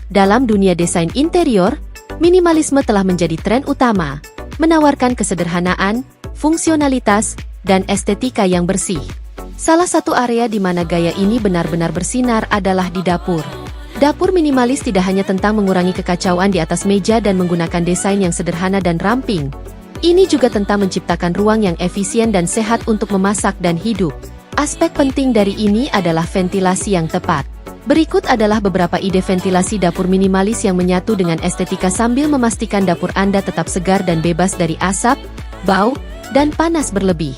Dalam dunia desain interior, minimalisme telah menjadi tren utama, menawarkan kesederhanaan, fungsionalitas, dan estetika yang bersih. Salah satu area di mana gaya ini benar-benar bersinar adalah di dapur. Dapur minimalis tidak hanya tentang mengurangi kekacauan di atas meja dan menggunakan desain yang sederhana dan ramping. Ini juga tentang menciptakan ruang yang efisien dan sehat untuk memasak dan hidup. Aspek penting dari ini adalah ventilasi yang tepat. Berikut adalah beberapa ide ventilasi dapur minimalis yang menyatu dengan estetika sambil memastikan dapur Anda tetap segar dan bebas dari asap, bau, dan panas berlebih.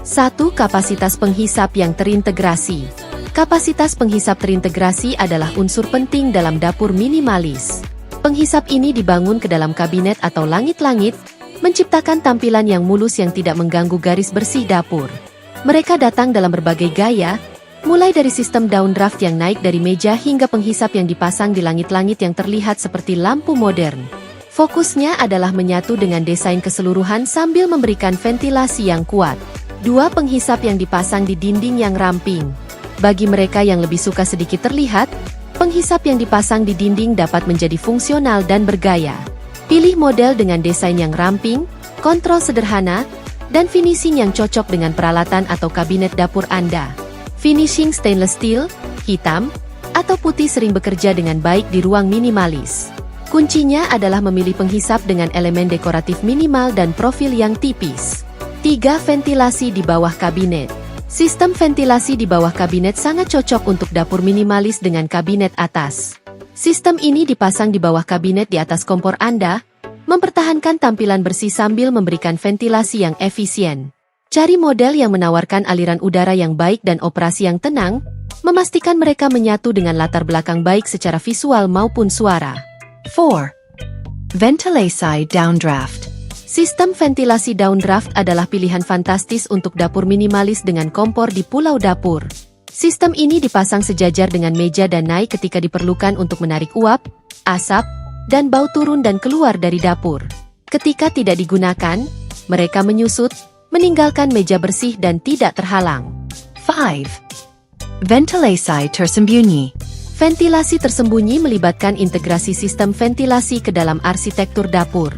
1. Kapasitas penghisap yang terintegrasi. Kapasitas penghisap terintegrasi adalah unsur penting dalam dapur minimalis. Penghisap ini dibangun ke dalam kabinet atau langit-langit, menciptakan tampilan yang mulus yang tidak mengganggu garis bersih dapur. Mereka datang dalam berbagai gaya, mulai dari sistem downdraft yang naik dari meja hingga penghisap yang dipasang di langit-langit yang terlihat seperti lampu modern. Fokusnya adalah menyatu dengan desain keseluruhan sambil memberikan ventilasi yang kuat. 2. Penghisap yang dipasang di dinding yang ramping. Bagi mereka yang lebih suka sedikit terlihat, penghisap yang dipasang di dinding dapat menjadi fungsional dan bergaya. Pilih model dengan desain yang ramping, kontrol sederhana, dan finishing yang cocok dengan peralatan atau kabinet dapur Anda. Finishing stainless steel, hitam, atau putih sering bekerja dengan baik di ruang minimalis. Kuncinya adalah memilih penghisap dengan elemen dekoratif minimal dan profil yang tipis. 3. Ventilasi di bawah kabinet. Sistem ventilasi di bawah kabinet sangat cocok untuk dapur minimalis dengan kabinet atas. Sistem ini dipasang di bawah kabinet di atas kompor Anda, mempertahankan tampilan bersih sambil memberikan ventilasi yang efisien. Cari model yang menawarkan aliran udara yang baik dan operasi yang tenang, memastikan mereka menyatu dengan latar belakang baik secara visual maupun suara. 4. Ventilasi downdraft. Sistem ventilasi downdraft adalah pilihan fantastis untuk dapur minimalis dengan kompor di pulau dapur. Sistem ini dipasang sejajar dengan meja dan naik ketika diperlukan untuk menarik uap, asap, dan bau turun dan keluar dari dapur. Ketika tidak digunakan, mereka menyusut, meninggalkan meja bersih dan tidak terhalang. 5. Ventilasi tersembunyi. Ventilasi tersembunyi melibatkan integrasi sistem ventilasi ke dalam arsitektur dapur.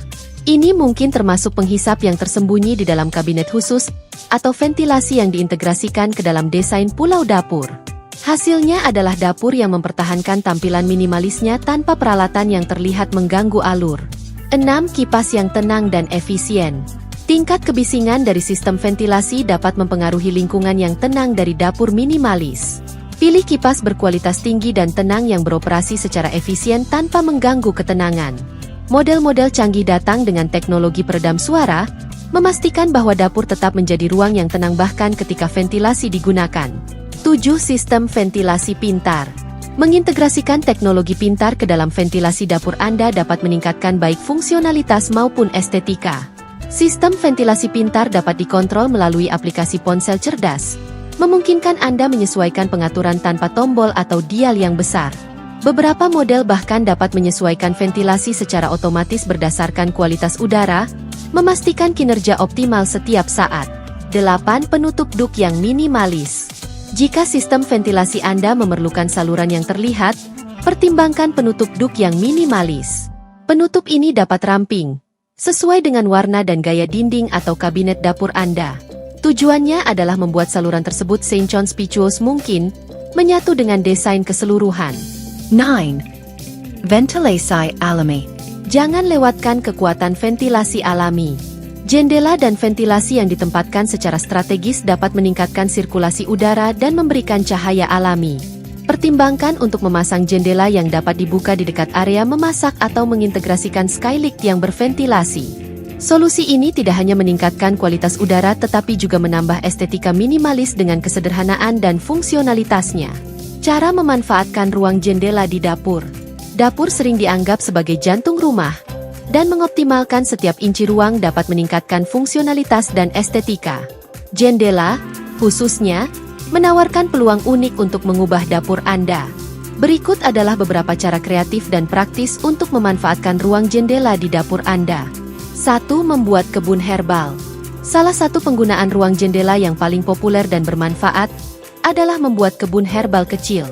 Ini mungkin termasuk penghisap yang tersembunyi di dalam kabinet khusus, atau ventilasi yang diintegrasikan ke dalam desain pulau dapur. Hasilnya adalah dapur yang mempertahankan tampilan minimalisnya tanpa peralatan yang terlihat mengganggu alur. 6. Kipas yang tenang dan efisien. Tingkat kebisingan dari sistem ventilasi dapat mempengaruhi lingkungan yang tenang dari dapur minimalis. Pilih kipas berkualitas tinggi dan tenang yang beroperasi secara efisien tanpa mengganggu ketenangan. Model-model canggih datang dengan teknologi peredam suara, memastikan bahwa dapur tetap menjadi ruang yang tenang bahkan ketika ventilasi digunakan. 7. Sistem ventilasi pintar. Mengintegrasikan teknologi pintar ke dalam ventilasi dapur Anda dapat meningkatkan baik fungsionalitas maupun estetika. Sistem ventilasi pintar dapat dikontrol melalui aplikasi ponsel cerdas, memungkinkan Anda menyesuaikan pengaturan tanpa tombol atau dial yang besar. Beberapa model bahkan dapat menyesuaikan ventilasi secara otomatis berdasarkan kualitas udara, memastikan kinerja optimal setiap saat. 8. Penutup duk yang minimalis. Jika sistem ventilasi Anda memerlukan saluran yang terlihat, pertimbangkan penutup duk yang minimalis. Penutup ini dapat ramping, sesuai dengan warna dan gaya dinding atau kabinet dapur Anda. Tujuannya adalah membuat saluran tersebut seconspicuous mungkin, menyatu dengan desain keseluruhan. 9. Ventilasi alami. Jangan lewatkan kekuatan ventilasi alami. Jendela dan ventilasi yang ditempatkan secara strategis dapat meningkatkan sirkulasi udara dan memberikan cahaya alami. Pertimbangkan untuk memasang jendela yang dapat dibuka di dekat area memasak atau mengintegrasikan skylight yang berventilasi. Solusi ini tidak hanya meningkatkan kualitas udara tetapi juga menambah estetika minimalis dengan kesederhanaan dan fungsionalitasnya. Cara memanfaatkan ruang jendela di dapur. Dapur sering dianggap sebagai jantung rumah, dan mengoptimalkan setiap inci ruang dapat meningkatkan fungsionalitas dan estetika. Jendela, khususnya, menawarkan peluang unik untuk mengubah dapur Anda. Berikut adalah beberapa cara kreatif dan praktis untuk memanfaatkan ruang jendela di dapur Anda. 1. Membuat kebun herbal. Salah satu penggunaan ruang jendela yang paling populer dan bermanfaat adalah membuat kebun herbal kecil.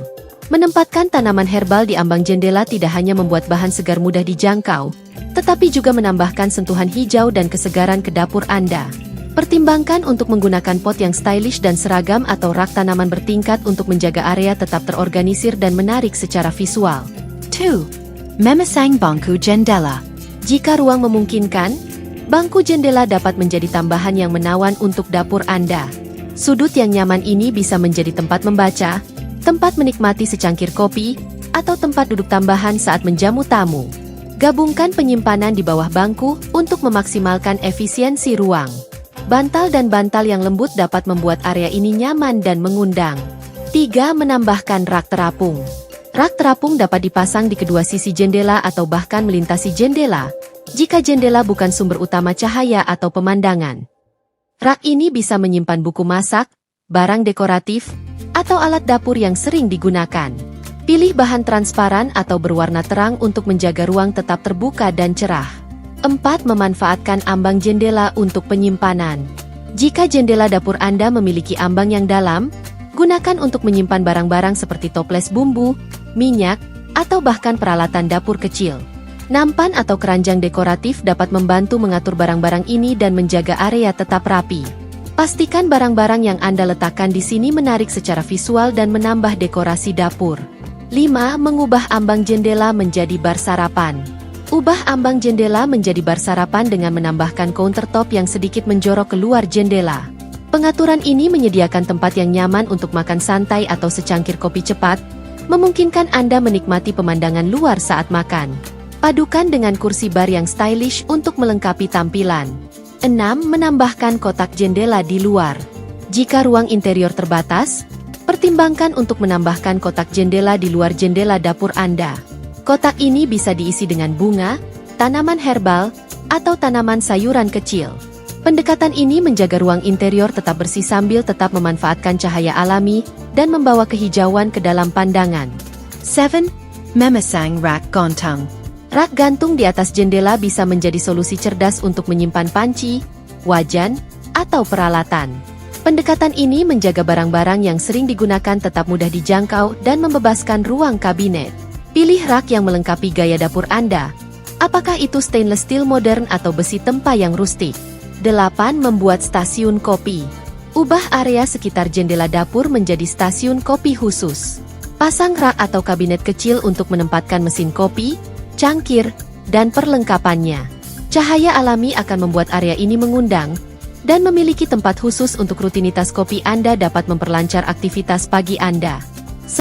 Menempatkan tanaman herbal di ambang jendela tidak hanya membuat bahan segar mudah dijangkau, tetapi juga menambahkan sentuhan hijau dan kesegaran ke dapur Anda. Pertimbangkan untuk menggunakan pot yang stylish dan seragam atau rak tanaman bertingkat untuk menjaga area tetap terorganisir dan menarik secara visual. 2. Memasang bangku jendela. Jika ruang memungkinkan, bangku jendela dapat menjadi tambahan yang menawan untuk dapur Anda. Sudut yang nyaman ini bisa menjadi tempat membaca, tempat menikmati secangkir kopi, atau tempat duduk tambahan saat menjamu tamu. Gabungkan penyimpanan di bawah bangku untuk memaksimalkan efisiensi ruang. Bantal dan bantal yang lembut dapat membuat area ini nyaman dan mengundang. 3. Menambahkan rak terapung. Rak terapung dapat dipasang di kedua sisi jendela atau bahkan melintasi jendela, jika jendela bukan sumber utama cahaya atau pemandangan. Rak ini bisa menyimpan buku masak, barang dekoratif, atau alat dapur yang sering digunakan. Pilih bahan transparan atau berwarna terang untuk menjaga ruang tetap terbuka dan cerah. 4. Memanfaatkan ambang jendela untuk penyimpanan. Jika jendela dapur Anda memiliki ambang yang dalam, gunakan untuk menyimpan barang-barang seperti toples bumbu, minyak, atau bahkan peralatan dapur kecil. Nampan atau keranjang dekoratif dapat membantu mengatur barang-barang ini dan menjaga area tetap rapi. Pastikan barang-barang yang Anda letakkan di sini menarik secara visual dan menambah dekorasi dapur. 5. Mengubah ambang jendela menjadi bar sarapan. Ubah ambang jendela menjadi bar sarapan dengan menambahkan countertop yang sedikit menjorok keluar jendela. Pengaturan ini menyediakan tempat yang nyaman untuk makan santai atau secangkir kopi cepat, memungkinkan Anda menikmati pemandangan luar saat makan. Padukan dengan kursi bar yang stylish untuk melengkapi tampilan. 6. Menambahkan kotak jendela di luar. Jika ruang interior terbatas, pertimbangkan untuk menambahkan kotak jendela di luar jendela dapur Anda. Kotak ini bisa diisi dengan bunga, tanaman herbal, atau tanaman sayuran kecil. Pendekatan ini menjaga ruang interior tetap bersih sambil tetap memanfaatkan cahaya alami dan membawa kehijauan ke dalam pandangan. 7. Memasang rak gantung. Rak gantung di atas jendela bisa menjadi solusi cerdas untuk menyimpan panci, wajan, atau peralatan. Pendekatan ini menjaga barang-barang yang sering digunakan tetap mudah dijangkau dan membebaskan ruang kabinet. Pilih rak yang melengkapi gaya dapur Anda. Apakah itu stainless steel modern atau besi tempa yang rustik? 8. Membuat stasiun kopi. Ubah area sekitar jendela dapur menjadi stasiun kopi khusus. Pasang rak atau kabinet kecil untuk menempatkan mesin kopi, cangkir, dan perlengkapannya. Cahaya alami akan membuat area ini mengundang, dan memiliki tempat khusus untuk rutinitas kopi Anda dapat memperlancar aktivitas pagi Anda.